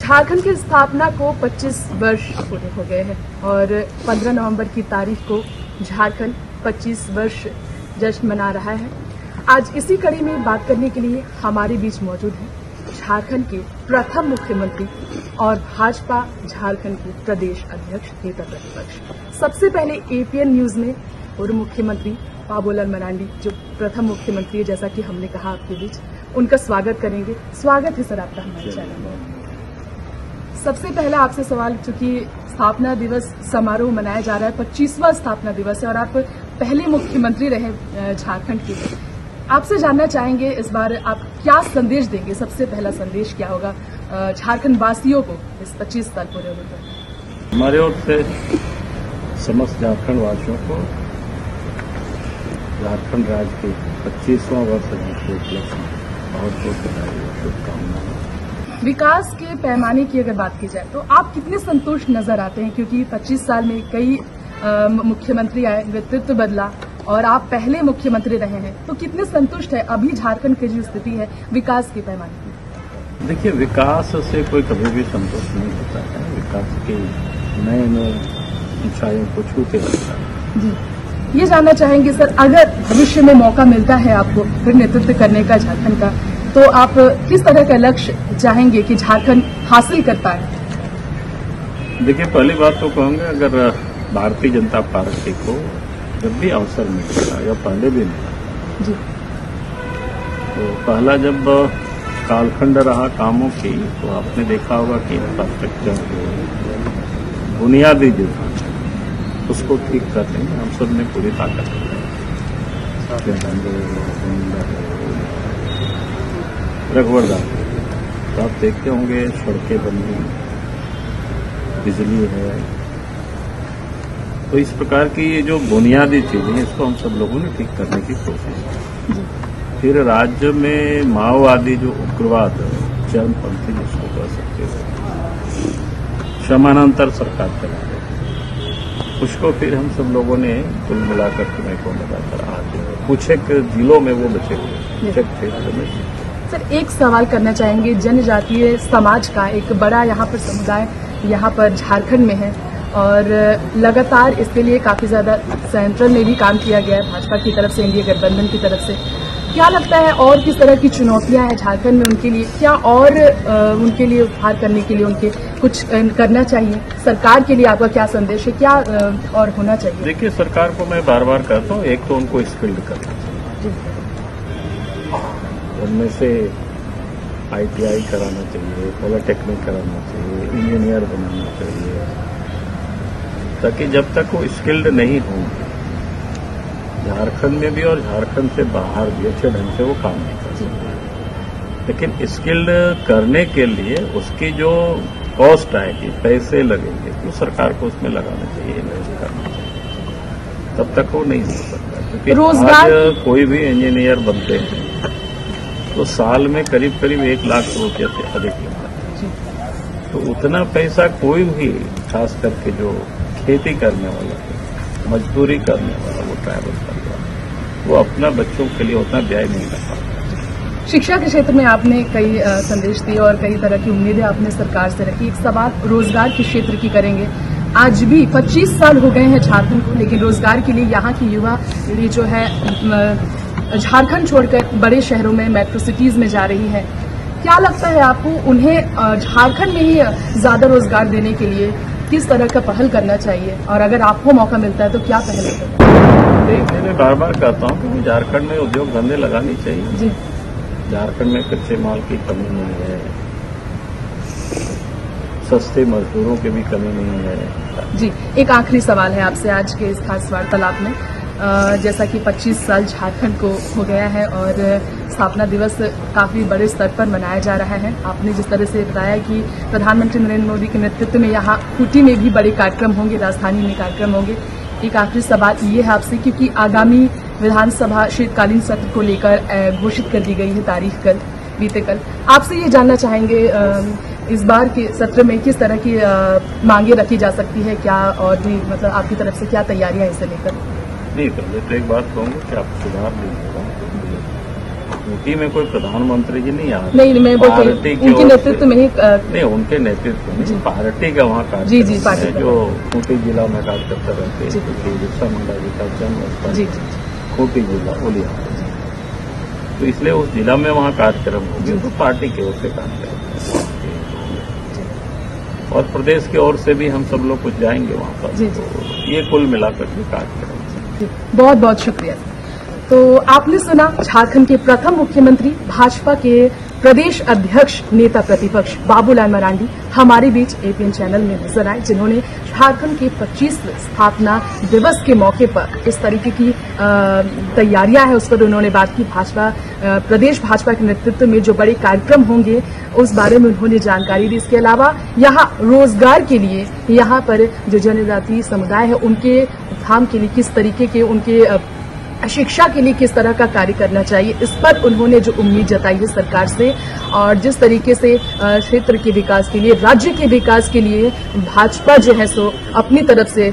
झारखंड की स्थापना को 25 वर्ष पूरे हो गए हैं और 15 नवंबर की तारीख को झारखंड 25 वर्ष जश्न मना रहा है। आज इसी कड़ी में बात करने के लिए हमारे बीच मौजूद हैं झारखंड के प्रथम मुख्यमंत्री और भाजपा झारखंड के प्रदेश अध्यक्ष नेता प्रतिपक्ष। सबसे पहले एपीएन न्यूज में पूर्व मुख्यमंत्री बाबूलाल मरांडी जो प्रथम मुख्यमंत्री है, जैसा कि हमने कहा आपके बीच, उनका स्वागत करेंगे। स्वागत है सर आपका हमारे चैनल में। सबसे पहला आपसे सवाल, चूंकि स्थापना दिवस समारोह मनाया जा रहा है, 25वां स्थापना दिवस है और आप पहले मुख्यमंत्री रहे झारखंड के, आपसे जानना चाहेंगे इस बार आप क्या संदेश देंगे? सबसे पहला संदेश क्या होगा झारखंड वासियों को इस 25 साल पूरे होने पर? हमारे ओर से समस्त झारखंड वासियों को झारखंड राज्य के 25वां वर्ष के उपलक्ष्य में बहुत बहुत बधाई और शुभकामनाएं। विकास के पैमाने की अगर बात की जाए तो आप कितने संतुष्ट नजर आते हैं? क्योंकि 25 साल में कई मुख्यमंत्री आए, नेतृत्व बदला और आप पहले मुख्यमंत्री रहे हैं, तो कितने संतुष्ट है अभी झारखंड की जो स्थिति है विकास के पैमाने की? देखिए, विकास से कोई कभी भी संतुष्ट नहीं होता है। विकास की नए नए ऊंचाइयों को छूते रहता है। जी, ये जानना चाहेंगे सर, अगर भविष्य में मौका मिलता है आपको फिर नेतृत्व करने का झारखंड का, तो आप किस तरह का लक्ष्य चाहेंगे कि झारखंड हासिल कर पाए? देखिए, पहली बात तो कहूँगा, अगर भारतीय जनता पार्टी को जब भी अवसर मिलेगा या पहले भी मिला जी, तो पहला जब कालखंड रहा कामों की, तो आपने देखा होगा कि इंफ्रास्ट्रक्चर बुनियादी जो था उसको ठीक करने में हम सब ने पूरी ताकत रघुवरदास, तो आप देखते होंगे सड़कें बनी, बिजली है, तो इस प्रकार की ये जो बुनियादी चीजें इसको हम सब लोगों ने ठीक करने की कोशिश की। फिर राज्य में माओवादी जो उग्रवाद चरमपंथी जिसको कह सकते हो, समानांतर सरकार चला रही, उसको फिर हम सब लोगों ने कुल मिलाकर के मैं को लगाकर आज कुछ एक जिलों में वो बचे हुए क्षेत्र में। सर, एक सवाल करना चाहेंगे, जनजातीय समाज का एक बड़ा यहाँ पर समुदाय यहाँ पर झारखंड में है और लगातार इसके लिए काफी ज्यादा सेंट्रल में भी काम किया गया है भाजपा की तरफ से, एनडीए गठबंधन की तरफ से। क्या लगता है और किस तरह की चुनौतियां हैं झारखंड में उनके लिए? क्या और उनके लिए उद्धार करने के लिए उनके कुछ करना चाहिए? सरकार के लिए आपका क्या संदेश है, क्या और होना चाहिए? देखिए, सरकार को मैं बार बार कहता हूँ, एक तो उनको स्किल्ड करना चाहिए, उनमें से ITI कराना चाहिए, पॉलिटेक्निक कराना चाहिए, इंजीनियर बनाना चाहिए, ताकि जब तक वो स्किल्ड नहीं होंगे झारखंड में भी और झारखंड से बाहर भी अच्छे ढंग से वो काम नहीं कर सकते। लेकिन स्किल्ड करने के लिए उसकी जो कॉस्ट आएगी, पैसे लगेंगे, तो सरकार को उसमें लगाना चाहिए, इन्वेस्ट करना चाहिए, तब तक वो नहीं हो सकता। क्योंकि आज कोई भी इंजीनियर बनते हैं तो साल में करीब करीब 1 लाख रुपये से अधिक लगता है। तो उतना पैसा कोई भी, खास करके जो खेती करने वाला है, मजदूरी करने वाला, वो ट्रैवल कर रहा है, वो अपना बच्चों के लिए उतना व्यय नहीं कर पाता। शिक्षा के क्षेत्र में आपने कई संदेश दिए और कई तरह की उम्मीदें आपने सरकार से रखी। एक सवाल रोजगार के क्षेत्र की करेंगे। आज भी 25 साल हो गए हैं झारखंड को, लेकिन रोजगार के लिए यहाँ की युवा पीढ़ी जो है झारखंड छोड़कर बड़े शहरों में, मेट्रो सिटीज में जा रही है। क्या लगता है आपको, उन्हें झारखंड में ही ज्यादा रोजगार देने के लिए किस तरह का पहल करना चाहिए और अगर आपको मौका मिलता है तो क्या पहल करें? मैं बार बार कहता हूँ कि झारखंड में उद्योग धंधे लगानी चाहिए जी। झारखंड में कच्चे माल की कमी नहीं है, सस्ते मजदूरों की भी कमी नहीं है। जी, एक आखिरी सवाल है आपसे आज के इस खास वार्तालाप में। जैसा कि 25 साल झारखंड को हो गया है और स्थापना दिवस काफी बड़े स्तर पर मनाया जा रहा है। आपने जिस तरह से बताया कि प्रधानमंत्री नरेंद्र मोदी के नेतृत्व में यहाँ खूंटी में भी बड़े कार्यक्रम होंगे, राजधानी में कार्यक्रम होंगे। एक आखिरी सवाल ये है आपसे, क्योंकि आगामी विधानसभा शीतकालीन सत्र को लेकर घोषित कर दी गई है तारीख कल, बीते कल, आपसे ये जानना चाहेंगे इस बार के सत्र में किस तरह की मांगे रखी जा सकती है? क्या और भी मतलब आपकी तरफ से क्या तैयारियां इसे लेकर? नहीं, पहले तो एक बात कहूँगा कि आप सुधार दीजिएगा। खूंटी में कोई प्रधानमंत्री जी नहीं आ रहे। नहीं, मैं बोल रही पार्टी हूँ उनके नेतृत्व में ही नहीं, उनके नेतृत्व में पार्टी का वहाँ कार्यक्रम जी, पार्टी है, का। जो खूंटी जिला में कार्य करते रहते जी। हैं, क्योंकि बिरसा मुंडा जी का जन्म स्थल जी खूंटी जिला ओलिया, तो इसलिए उस जिला में वहाँ कार्यक्रम होगी, तो पार्टी की ओर से कार्यक्रम और प्रदेश की ओर से भी हम सब लोग कुछ जाएंगे वहाँ पर। जी। तो ये कुल मिलाकर के कार्यक्रम। बहुत बहुत शुक्रिया। तो आपने सुना झारखंड के प्रथम मुख्यमंत्री, भाजपा के प्रदेश अध्यक्ष, नेता प्रतिपक्ष बाबूलाल मरांडी हमारे बीच एपीएन चैनल में नजर आए, जिन्होंने झारखंड के 25वें स्थापना दिवस के मौके पर इस तरीके की तैयारियां हैं उस पर उन्होंने बात की। भाजपा प्रदेश भाजपा के नेतृत्व में जो बड़े कार्यक्रम होंगे उस बारे में उन्होंने जानकारी दी। इसके अलावा यहाँ रोजगार के लिए, यहाँ पर जो जनजातीय समुदाय है उनके उत्थान के लिए किस तरीके के, उनके शिक्षा के लिए किस तरह का कार्य करना चाहिए, इस पर उन्होंने जो उम्मीद जताई है सरकार से, और जिस तरीके से क्षेत्र के विकास के लिए, राज्य के विकास के लिए भाजपा जो है सो अपनी तरफ से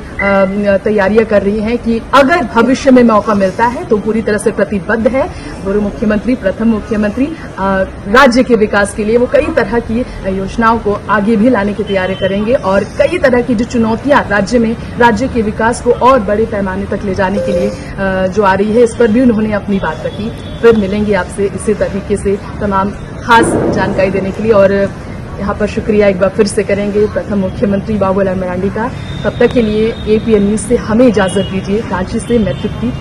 तैयारियां कर रही है कि अगर भविष्य में मौका मिलता है तो पूरी तरह से प्रतिबद्ध है। पूर्व मुख्यमंत्री, प्रथम मुख्यमंत्री राज्य के विकास के लिए वो कई तरह की योजनाओं को आगे भी लाने की तैयारी करेंगे और कई तरह की जो चुनौतियां राज्य में, राज्य के विकास को और बड़े पैमाने तक ले जाने के लिए जो आ रही है, इस पर भी उन्होंने अपनी बात रखी। फिर मिलेंगे आपसे इसी तरीके से तमाम खास जानकारी देने के लिए, और यहाँ पर शुक्रिया एक बार फिर से करेंगे प्रथम मुख्यमंत्री बाबूलाल मरांडी का। तब तक के लिए एपीएन न्यूज से हमें इजाजत दीजिए। रांची से मैं तृप्ति।